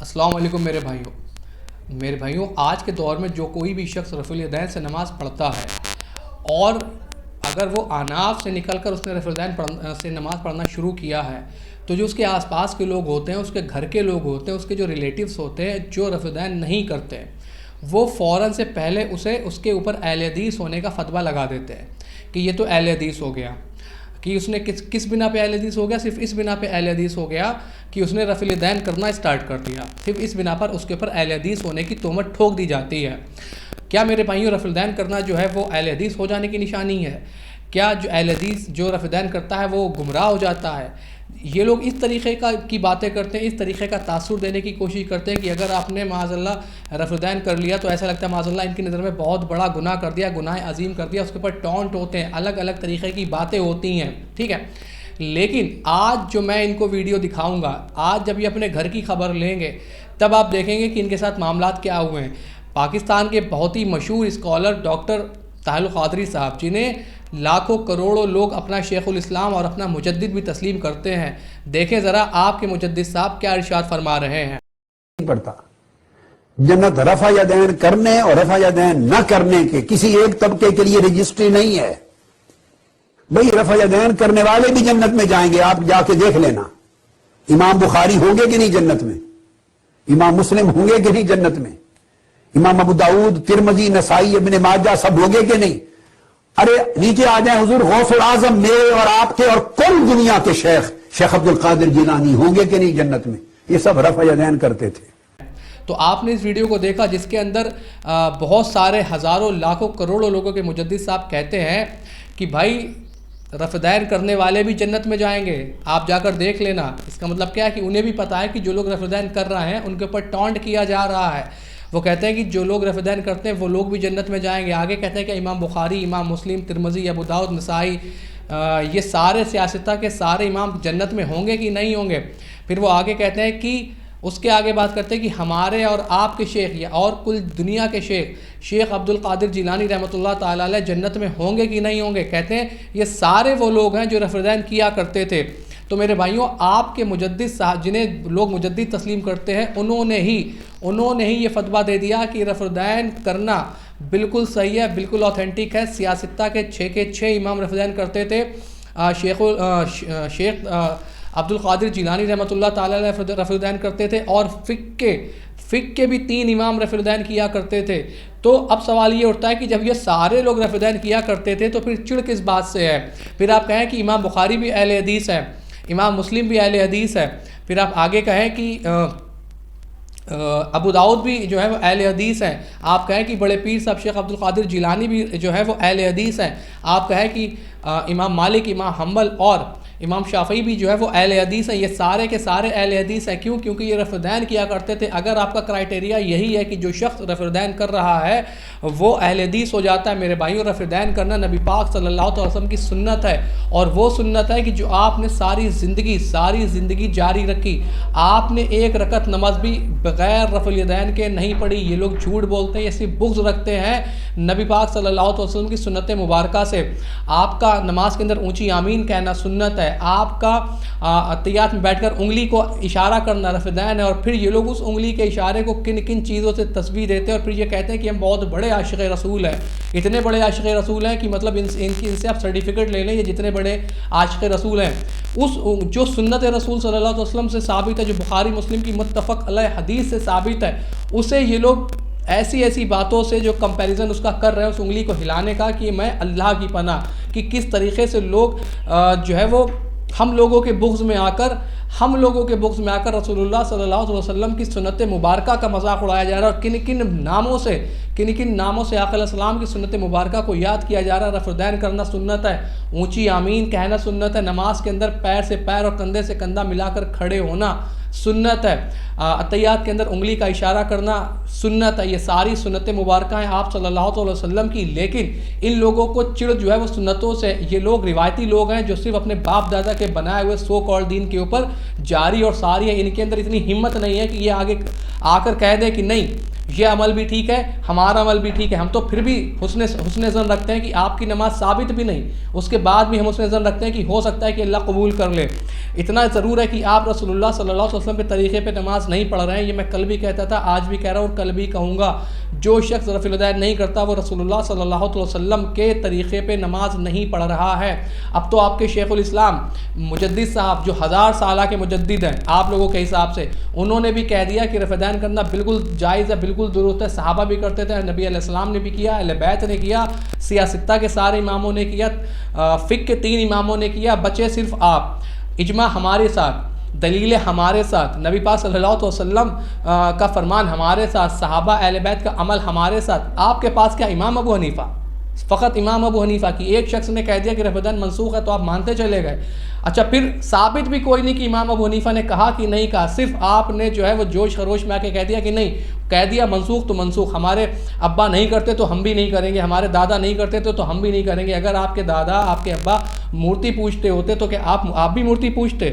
السلام علیکم میرے بھائیوں آج کے دور میں جو کوئی بھی شخص رفع الیدین سے نماز پڑھتا ہے اور اگر وہ آناف سے نکل کر اس نے رفع الیدین سے نماز پڑھنا شروع کیا ہے تو جو اس کے آس پاس کے لوگ ہوتے ہیں، اس کے گھر کے لوگ ہوتے ہیں، اس کے جو ریلیٹیوز ہوتے ہیں جو رفع الیدین نہیں کرتے، وہ فوراً سے پہلے اس کے اوپر اہل حدیث ہونے کا فتویٰ لگا دیتے ہیں کہ یہ تو اہل حدیث ہو گیا، کہ اس نے کس بنا پہ اہل حدیث ہو گیا؟ صرف اس بنا پہ اہل حدیث ہو گیا کہ اس نے رفع الیدین کرنا اسٹارٹ کر دیا، صرف اس بنا پر اس کے اوپر اہل حدیث ہونے کی تہمت ٹھوک دی جاتی ہے۔ کیا میرے بھائیوں رفع الیدین کرنا جو ہے وہ اہل حدیث ہو جانے کی نشانی ہے؟ کیا جو اہل حدیث جو رفع الیدین کرتا ہے وہ گمراہ ہو جاتا ہے؟ یہ لوگ اس طریقے کی باتیں کرتے ہیں، اس طریقے کا تاثر دینے کی کوشش کرتے ہیں کہ اگر آپ نے معاذ اللہ رفع الیدین کر لیا تو ایسا لگتا ہے معاذ اللہ ان کی نظر میں بہت بڑا گناہ کر دیا، گناہ عظیم کر دیا، اس کے اوپر ٹونٹ ہوتے ہیں، الگ الگ طریقے کی باتیں ہوتی ہیں، ٹھیک ہے۔ لیکن آج جو میں ان کو ویڈیو دکھاؤں گا، آج جب یہ اپنے گھر کی خبر لیں گے تب آپ دیکھیں گے کہ ان کے ساتھ معاملات کیا ہوئے ہیں۔ پاکستان کے بہت ہی مشہور اسکالر ڈاکٹر طاہر القادری صاحب، جنہیں لاکھوں کروڑوں لوگ اپنا شیخ الاسلام اور اپنا مجدد بھی تسلیم کرتے ہیں، دیکھیں ذرا آپ کے مجدد صاحب کیا ارشاد فرما رہے ہیں۔ پڑتا جنت رفع یدین کرنے اور رفع یدین نہ کرنے کے کسی ایک طبقے کے لیے رجسٹری نہیں ہے بھئی۔ رفع یدین کرنے والے بھی جنت میں جائیں گے، آپ جا کے دیکھ لینا۔ امام بخاری ہوں گے کہ نہیں جنت میں؟ امام مسلم ہوں گے کہ نہیں جنت میں؟ امام ابو داؤد، ترمذی، نسائی، ابن ماجہ سب ہوں گے کہ نہیں؟ ارے نیچے آ جائیں، حضور غوث العظم میرے اور آپ کے اور کل دنیا کے شیخ عبد القادر جیلانی ہوں گے کہ نہیں جنت میں؟ یہ سب رفع یدین کرتے تھے۔ تو آپ نے اس ویڈیو کو دیکھا جس کے اندر بہت سارے ہزاروں لاکھوں کروڑوں لوگوں کے مجدد صاحب کہتے ہیں کہ بھائی رفع الیدین کرنے والے بھی جنت میں جائیں گے، آپ جا کر دیکھ لینا۔ اس کا مطلب کیا ہے کہ انہیں بھی پتہ ہے کہ جو لوگ رفع الیدین کر رہے ہیں ان کے اوپر ٹونٹ کیا جا رہا ہے۔ وہ کہتے ہیں کہ جو لوگ رفع الیدین کرتے ہیں وہ لوگ بھی جنت میں جائیں گے۔ آگے کہتے ہیں کہ امام بخاری، امام مسلم، ترمذی، ابو داؤد، نسائی، یہ سارے سیاستہ کے سارے امام جنت میں ہوں گے کہ نہیں ہوں گے؟ پھر وہ آگے کہتے ہیں کہ اس کے آگے بات کرتے ہیں کہ ہمارے اور آپ کے شیخ یا اور کل دنیا کے شیخ عبد القادر جیلانی رحمۃ اللہ تعالیٰ علیہ جنت میں ہوں گے کہ نہیں ہوں گے؟ کہتے ہیں یہ سارے وہ لوگ ہیں جو رفع الیدین کیا کرتے تھے۔ تو میرے بھائیوں آپ کے مجدد صاحب، جنہیں لوگ مجدد تسلیم کرتے ہیں، انہوں نے ہی یہ فتویٰ دے دیا کہ رفع الیدین کرنا بالکل صحیح ہے، بالکل اوتھینٹک ہے۔ سیاستہ کے 6 امام رفع الیدین کرتے تھے۔ شیخ عبد القادر جیلانی رحمۃ اللہ تعالیٰ علیہ رفع الیدین کرتے تھے، اور فقہ کے بھی 3 امام رفع الیدین کیا کرتے تھے۔ تو اب سوال یہ اٹھتا ہے کہ جب یہ سارے لوگ رفع الیدین کیا کرتے تھے تو پھر چڑ کس بات سے ہے؟ پھر آپ کہیں کہ امام بخاری بھی اہل حدیث ہے، امام مسلم بھی اہل حدیث ہے، پھر آپ آگے کہیں کہ ابو داؤد بھی جو ہے وہ اہل حدیث ہیں، آپ کہیں کہ بڑے پیر صاحب شیخ عبد القادر جیلانی بھی جو ہے وہ اہل حدیث ہیں، آپ کہیں کہ امام مالک، امام حنبل اور امام شافعی بھی جو ہے وہ اہل حدیث ہیں۔ یہ سارے کے سارے اہل حدیث ہیں، کیوں؟ کیونکہ یہ رفع الیدین کیا کرتے تھے۔ اگر آپ کا کرائٹیریا یہی ہے کہ جو شخص رفع الیدین کر رہا ہے وہ اہل حدیث ہو جاتا ہے، میرے بھائیوں رفع الیدین کرنا نبی پاک صلی اللہ علیہ وسلم کی سنت ہے، اور وہ سنت ہے کہ جو آپ نے ساری زندگی جاری رکھی۔ آپ نے ایک رکعت نماز بھی بغیر رفع الیدین کے نہیں پڑھی۔ یہ لوگ جھوٹ بولتے ہیں، یہ صرف بغض رکھتے ہیں نبی پاک صلی اللہ علیہ وسلم کی سنت مبارکہ سے۔ آپ کا نماز کے اندر اونچی آمین کہنا سنت ہے، آپ کا اتحیات میں بیٹھ کر انگلی کو اشارہ کرنا رفع الیدین ہے، اور پھر یہ لوگ اس انگلی کے اشارے کو کن چیزوں سے تشبیہ دیتے ہیں، اور پھر یہ کہتے ہیں کہ ہم بہت بڑے عاشق رسول ہیں، اتنے بڑے عاشق رسول ہیں کہ مطلب ان سے آپ سرٹیفکیٹ لے لیں، یہ جتنے بڑے عاشق رسول ہیں۔ جو سنت رسول صلی اللہ علیہ وسلم سے ثابت ہے، جو بخاری مسلم کی متفق علیہ حدیث سے ثابت ہے، اسے یہ لوگ ایسی باتوں سے جو کمپیریزن اس کا کر رہے ہیں، اس انگلی کو ہلانے کا کہ میں اللہ کی پناہ، کہ کس طریقے سے لوگ جو ہے وہ ہم لوگوں کے بغض میں آ کر رسول اللہ صلی اللہ علیہ وسلم کی سنت مبارکہ کا مذاق اڑایا جا رہا ہے، اور کن ناموں سے آقا علیہ السلام کی سنت مبارکہ کو یاد کیا جا رہا ہے۔ رفع الیدین کرنا سنت ہے، اونچی آمین کہنا سنت ہے، نماز کے اندر پیر سے پیر اور کندھے سے کندھا ملا کر کھڑے ہونا سنت ہے، اتحیات کے اندر انگلی کا اشارہ کرنا سنت ہے۔ یہ ساری سنت مبارکہ ہیں آپ صلی اللہ علیہ وسلم کی، لیکن ان لوگوں کو چڑ جو ہے وہ سنتوں سے، یہ لوگ روایتی لوگ ہیں جو صرف اپنے باپ دادا کے بنائے ہوئے سو کال دین کے اوپر جاری اور ساری ہے۔ ان کے اندر اتنی ہمت نہیں ہے کہ یہ آگے آ کر کہہ دے کہ نہیں یہ عمل بھی ٹھیک ہے، ہمارا عمل بھی ٹھیک ہے، ہم تو پھر بھی حسن ظن رکھتے ہیں کہ آپ کی نماز ثابت بھی نہیں، اس کے بعد بھی ہم حسن ظن رکھتے ہیں کہ ہو سکتا ہے کہ اللہ قبول کر لے۔ اتنا ضرور ہے کہ آپ رسول اللہ صلی اللہ علیہ وسلم کے طریقے پہ نماز نہیں پڑھ رہے ہیں، یہ میں کل بھی کہتا تھا، آج بھی کہہ رہا ہوں اور کل بھی کہوں گا، جو شخص رفع اليدین نہیں کرتا وہ رسول اللہ صلی اللہ علیہ وسلم کے طریقے پہ نماز نہیں پڑھ رہا ہے۔ اب تو آپ کے شیخ الاسلام مجدد صاحب جو 1000 سالہ کے مجدد ہیں آپ لوگوں کے حساب سے، انہوں نے بھی کہہ دیا کہ رفع اليدین کرنا بالکل جائز ہے، بالکل درست ہے، صحابہ بھی کرتے تھے، نبی علیہ السلام نے بھی کیا، اہل بیت نے کیا، سیاستہ کے سارے اماموں نے کیا، فقہ کے 3 اماموں نے کیا، بچے صرف آپ۔ اجماع ہمارے ساتھ، دلیل ہمارے ساتھ، نبی پاک صلی اللہ علیہ وسلم کا فرمان ہمارے ساتھ، صحابہ اہل بیت کا عمل ہمارے ساتھ۔ آپ کے پاس کیا امام ابو حنیفہ، فقط امام ابو حنیفہ کی ایک شخص نے کہہ دیا کہ رفع اليدین منسوخ ہے تو آپ مانتے چلے گئے۔ اچھا پھر ثابت بھی کوئی نہیں کہ امام ابو حنیفہ نے کہا کہ نہیں کہا، صرف آپ نے جو ہے وہ جوش خروش میں آ کے کہہ دیا کہ نہیں، کہہ دیا منسوخ تو منسوخ، ہمارے ابا نہیں کرتے تو ہم بھی نہیں کریں گے، ہمارے دادا نہیں کرتے تو ہم بھی نہیں کریں گے۔ اگر آپ کے دادا آپ کے ابا مورتی پوجتے ہوتے تو کہ آپ بھی مورتی پوجتے؟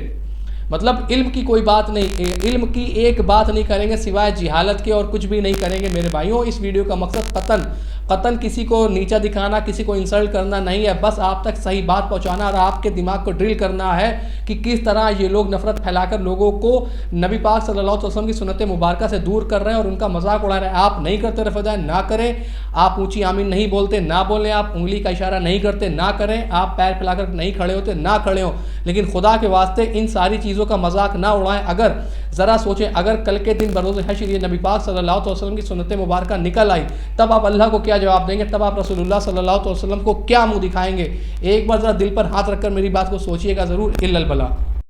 مطلب علم کی کوئی بات نہیں، علم کی ایک بات نہیں کریں گے سوائے جہالت کے، اور کچھ بھی نہیں کریں گے۔ میرے بھائیوں اس ویڈیو کا مقصد قطعاً کسی کو نیچا دکھانا، کسی کو انسلٹ کرنا نہیں ہے، بس آپ تک صحیح بات پہنچانا اور آپ کے دماغ کو ڈرل کرنا ہے کہ کس طرح یہ لوگ نفرت پھیلا کر لوگوں کو نبی پاک صلی اللہ علیہ وسلم کی سنت مبارکہ سے دور کر رہے ہیں اور ان کا مذاق اڑا رہے ہیں۔ آپ نہیں کرتے رفع اليدین، نہ کریں، آپ اونچی آمین نہیں بولتے، نہ بولیں، آپ انگلی کا اشارہ نہیں کرتے، نہ کریں، آپ پیر پھیلا کر نہیں کھڑے ہوتے، نہ کھڑے ہوں، لیکن خدا کے واسطے ان ساری چیزوں کا مذاق نہ اڑائیں۔ اگر ذرا سوچیں، اگر کل کے دن بروز حشر یہ نبی پاک صلی اللہ علیہ وسلم کی سنت مبارکہ نکل آئی، تب آپ اللہ کو کیا جواب دیں گے؟ تب آپ رسول اللہ صلی اللہ علیہ وسلم کو کیا منہ دکھائیں گے؟ ایک بار ذرا دل پر ہاتھ رکھ کر میری بات کو سوچئے گا ضرور۔ الا البلاغ۔